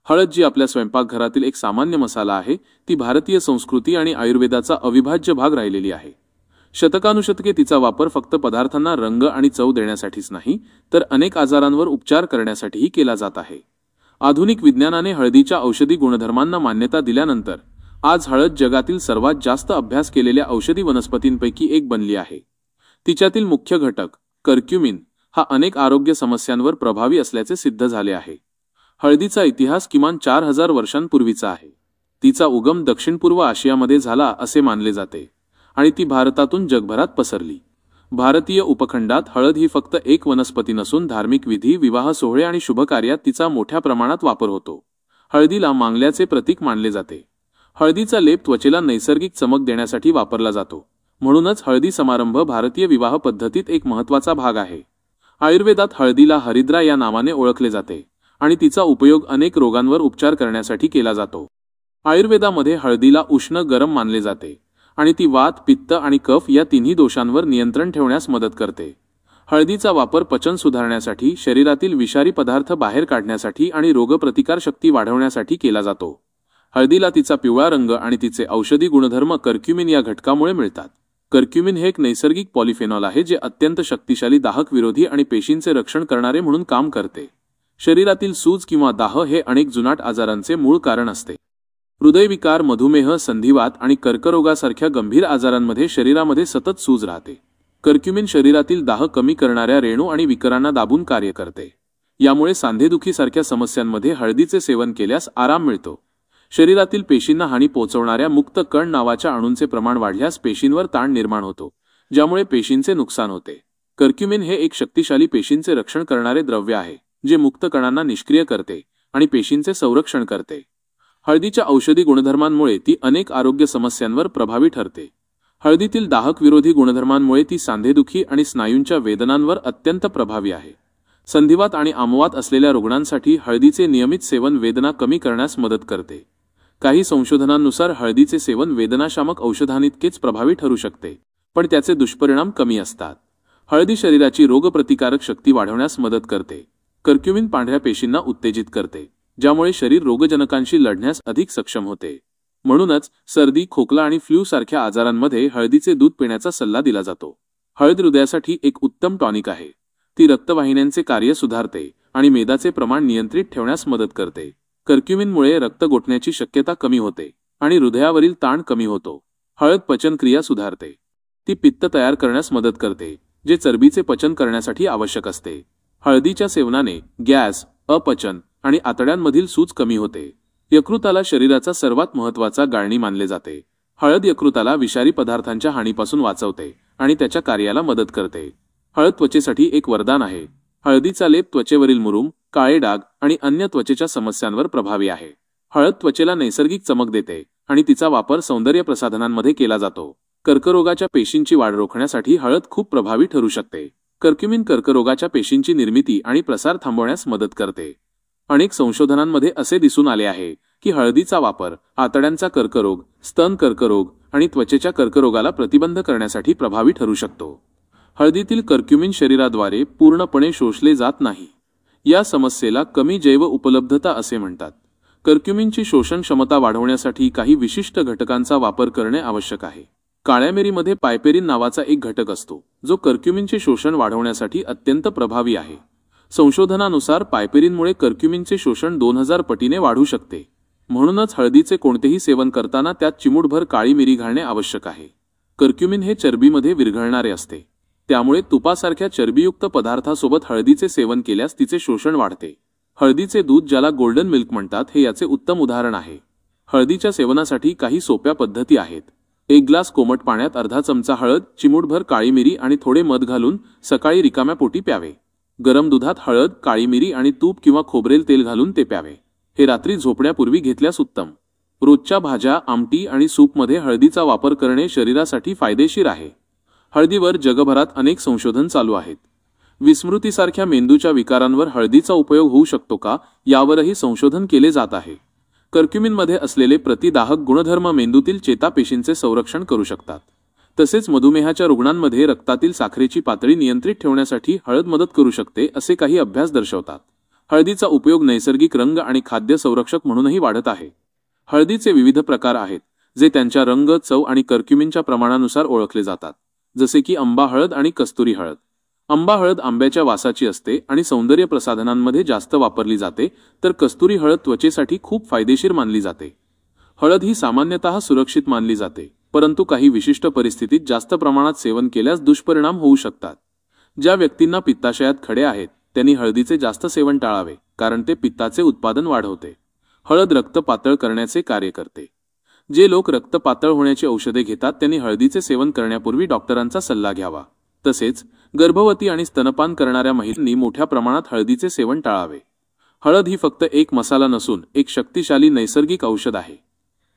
हळद जी आपल्या स्वयंपाकघरातील एक सामान्य मसाला आहे, ती भारतीय संस्कृती आणि आयुर्वेदाचा अविभाज्य भाग राहिलेली आहे। शतकानुशतके तिचा वापर फक्त पदार्थांना रंग आणि चव देण्यासाठीच नाही, तर अनेक आजारांवर उपचार करण्यासाठीही केला जात आहे। आधुनिक विज्ञानाने हळदीच्या औषधी गुणधर्मांना मान्यता दिल्यानंतर आज हळद जगातील सर्वात जास्त अभ्यास केलेल्या औषधी वनस्पतींपैकी एक बनली आहे। तिच्यातील मुख्य घटक कर्क्युमिन हा अनेक आरोग्य समस्यांवर प्रभावी असल्याचे सिद्ध झाले आहे। हळदीचा इतिहास किमान 4000 वर्षांपूर्वीचा आहे। तिचा उगम दक्षिण पूर्व आशियामध्ये झाला असे मानले जाते आणि ती भारतातून जगभरात पसरली। भारतीय उपखंडात हळद ही फक्त एक वनस्पती नसून धार्मिक विधी, विवाह सोहळे आणि शुभकार्यात तिचा मोठ्या प्रमाणात वापर होतो। हळदीला मांगल्याचे प्रतीक मानले जाते। हळदीचा लेप त्वचेला नैसर्गिक चमक देण्यासाठी वापरला जातो, म्हणूनच हळदी समारंभ भारतीय विवाह पद्धतीत एक महत्त्वाचा भाग आहे। आयुर्वेदात हळदीला हरिद्रा या नावाने ओळखले जाते आणि तिचा उपयोग अनेक रोगांवर उपचार करण्यासाठी केला जातो। आयुर्वेदामध्ये हळदीला उष्ण गरम मानले जाते आणि ती वात, पित्त आणि कफ या तिन्ही दोषांवर नियंत्रण ठेवण्यास मदत करते। हळदीचा वापर पचन सुधारण्यासाठी, शरीरातील विषारी पदार्थ बाहेर काढण्यासाठी आणि रोगप्रतिकार शक्ती वाढवण्यासाठी केला जातो। हळदीला तिचा पिवळा रंग आणि तिचे औषधी गुणधर्म कर्क्युमिन या घटकामुळे मिळतात। कर्क्युमिन हे एक नैसर्गिक पॉलिफेनॉल आहे जे अत्यंत शक्तिशाली दाहक विरोधी आणि पेशींचे रक्षण करणारे म्हणून काम करते। शरीरातील सूज किंवा दाह हे अनेक जुनाट आजारांचे मूळ कारण असते। हृदयविकार, मधुमेह, संधिवात आणि कर्करोगासारख्या गंभीर आजारांमध्ये शरीरामध्ये सतत सूज राहते। कर्क्युमिन शरीरातील दाह कमी करणाऱ्या रेणू आणि विकरांना दाबून कार्य करते। यामुळे सांधेदुखीसारख्या समस्यांमध्ये हळदीचे सेवन केल्यास आराम मिळतो। शरीरातील पेशींना हानी पोहोचवणाऱ्या मुक्त कण नावाच्या अणूंचे प्रमाण वाढल्यास पेशींवर ताण निर्माण होतो, ज्यामुळे पेशींचे नुकसान होते। कर्क्युमिन हे एक शक्तिशाली पेशींचे रक्षण करणारे द्रव्य आहे, जे मुक्त कणांना निष्क्रिय करते आणि पेशींचे संरक्षण करते। हळदीच्या औषधी गुणधर्मांमुळे ती अनेक आरोग्य समस्यांवर प्रभावी ठरते। हळदीतील दाहक विरोधी गुणधर्मांमुळे ती सांधेदुखी आणि स्नायूंच्या वेदनांवर अत्यंत प्रभावी आहे। संधिवात आणि आमवात असलेल्या रुग्णांसाठी हळदीचे नियमित सेवन वेदना कमी करण्यास मदत करते। काही संशोधनांनुसार हळदीचे सेवन वेदनाशामक औषधांइतकेच प्रभावी ठरू शकते, पण त्याचे दुष्परिणाम कमी असतात। हळदी शरीराची रोगप्रतिकारक शक्ती वाढवण्यास मदत करते। कर्क्युमिन पांढऱ्या पेशींना उत्तेजित करते, ज्यामुळे शरीर रोगजनकांशी लढण्यास अधिक सक्षम होते। म्हणूनच सर्दी, खोकला आणि फ्लू सारख्या आजारांमध्ये हळदीचे दूध पिण्याचा सल्ला दिला जातो। हळद हृदयासाठी एक उत्तम टॉनिक आहे। ती रक्तवाहिन्यांचे कार्य सुधारते आणि मेदाचे प्रमाण नियंत्रित ठेवण्यास मदत करते। कर्क्युमिनमुळे रक्त गोठण्याची शक्यता कमी होते आणि हृदयावरील ताण कमी होतो। हळद पचनक्रिया सुधारते। ती पित्त तयार करण्यास मदत करते, जे चरबीचे पचन करण्यासाठी आवश्यक असते। हळदीच्या सेवनाने गॅस, अपचन आणि आतड्यांमधील सूज कमी होते। यकृताला शरीराचा सर्वात महत्त्वाचा गाळणी मानले जाते। हळद यकृताला विषारी पदार्थांच्या हानीपासून वाचवते आणि त्याच्या कार्याला मदत करते। हळद त्वचेसाठी एक वरदान आहे। हळदीचा लेप त्वचेवरील मुरूम, काळे डाग आणि अन्य त्वचेच्या समस्यांवर प्रभावी आहे। हळद त्वचेला नैसर्गिक चमक देते आणि तिचा वापर सौंदर्य प्रसाधनांमध्ये केला जातो। कर्करोगाच्या पेशींची वाढ रोखण्यासाठी हळद खूप प्रभावी ठरू शकते। कर्क्युमिन कर्करोगाच्या पेशींची निर्मिती आणि प्रसार थांबवण्यास मदत करते। अनेक संशोधनांमध्ये असे दिसून आले आहे की हळदीचा वापर आतड्यांचा कर्करोग, स्तन कर्करोग आणि त्वचेच्या कर्करोगाला प्रतिबंध करण्यासाठी प्रभावी ठरू शकतो। हळदीतील कर्क्युमिन शरीराद्वारे पूर्णपणे शोषले जात नाही। या समस्येला कमी जैव उपलब्धता असे म्हणतात। कर्क्युमिनची शोषण क्षमता वाढवण्यासाठी काही विशिष्ट घटकांचा वापर करणे आवश्यक आहे। काळ्या मिरीमध्ये पायपेरिन नावाचा एक घटक असतो, जो कर्क्युमिनचे शोषण वाढवण्यासाठी अत्यंत प्रभावी आहे। संशोधनानुसार पायपेरिनमुळे कर्क्युमिनचे शोषण 2000 पटीने वाढू शकते। म्हणूनच हळदीचे कोणतेही सेवन करताना त्यात चिमूटभर काळी मिरी घालणे आवश्यक आहे। कर्क्युमिन हे चरबीमध्ये विरघळणारे असते, त्यामुळे तुपासारख्या चरबीयुक्त पदार्थासोबत हळदीचे सेवन केल्यास तिचे शोषण वाढते। हळदीचे दूध, ज्याला गोल्डन मिल्क म्हणतात, हे याचे उत्तम उदाहरण आहे। हळदीच्या सेवनासाठी काही सोप्या पद्धती आहेत। एक ग्लास कोमट पाण्यात अर्धा चमचा हळद, चिमूटभर काळी मिरी आणि थोडे मध घालून सकाळी रिकाम्या पोटी प्यावे। गरम दुधात हळद, काळी मिरी आणि तूप किंवा खोबरेल तेल घालून ते प्यावे। हे रात्री झोपण्यापूर्वी घेतल्यास उत्तम। रोजच्या भाज्या, आमटी आणि सूपमध्ये हळदीचा वापर करणे शरीरासाठी फायदेशीर आहे। हळदीवर जगभरात अनेक संशोधन चालू आहेत। विस्मृतीसारख्या मेंदूच्या विकारांवर हळदीचा उपयोग होऊ शकतो का, यावरही संशोधन केले जात आहे। कर्क्युमिनमध्ये असलेले प्रतिदाहक गुणधर्म मेंदूतील चेतापेशींचे संरक्षण करू शकतात। तसेच मधुमेहाच्या रुग्णांमध्ये रक्तातील साखरेची पातळी नियंत्रित ठेवण्यासाठी हळद मदत करू शकते, असे काही अभ्यास दर्शवतात। हळदीचा उपयोग नैसर्गिक रंग आणि खाद्य संरक्षक म्हणूनही वाढत आहे. हळदीचे विविध प्रकार आहेत जे त्यांच्या रंग, चव आणि कर्क्युमिनच्या प्रमाणानुसार ओळखले जातात, जसे की आंबा हळद आणि कस्तुरी हळद. आंबा हळद आंब्याच्या वासाची असते आणि सौंदर्य प्रसाधनांमध्ये जास्त वापरली जाते, तर कस्तुरी हळद त्वचेसाठी खूप फायदेशीर मानली जाते. हळद ही सामान्यतः सुरक्षित मानली जाते, परंतु काही विशिष्ट परिस्थितीत जास्त प्रमाणात सेवन केल्यास दुष्परिणाम होऊ शकतात. ज्या व्यक्तींना पित्ताशयात खडे आहेत त्यांनी हळदीचे जास्त सेवन टाळावे, कारण ते पित्ताचे उत्पादन वाढवते. हळद रक्त पातळ करण्याचे कार्य करते. जे लोक रक्त पातळ होण्याची औषधे घेतात त्यांनी हळदीचे सेवन करण्यापूर्वी डॉक्टरांचा सल्ला घ्यावा. तसेच गर्भवती आणि स्तनपान करणाऱ्या महिलांनी मोठ्या प्रमाणात हळदीचे सेवन टाळावे. हळद ही फक्त एक मसाला नसून एक शक्तिशाली नैसर्गिक औषध आहे.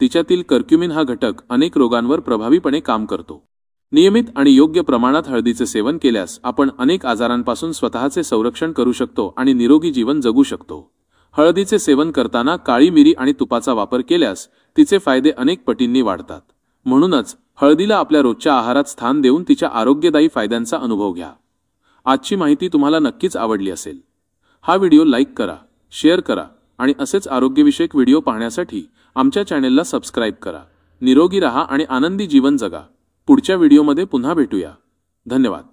तिच्यातील कर्क्युमिन हा घटक अनेक रोगांवर प्रभावीपणे काम करतो. नियमित आणि योग्य प्रमाणात हळदीचे सेवन केल्यास आपण अनेक आजारांपासून स्वतःचे संरक्षण करू शकतो आणि निरोगी जीवन जगू शकतो. हळदीचे सेवन करताना काळी मिरी आणि तुपाचा वापर केल्यास तिचे फायदे अनेक पटींनी वाढतात. म्हणूनच हळदीला आपल्या रोजच्या आहारात स्थान देऊन तिच्या आरोग्यदायी फायद्यांचा अनुभव घ्या. आजची माहिती तुम्हाला नक्कीच आवडली असेल. हा व्हिडिओ लाईक करा, शेअर करा आणि असेच आरोग्यविषयक व्हिडिओ पाहण्यासाठी आमच्या चॅनेलला सबस्क्राईब करा. निरोगी रहा आणि आनंदी जीवन जगा. पुढच्या व्हिडिओमध्ये पुन्हा भेटूया. धन्यवाद.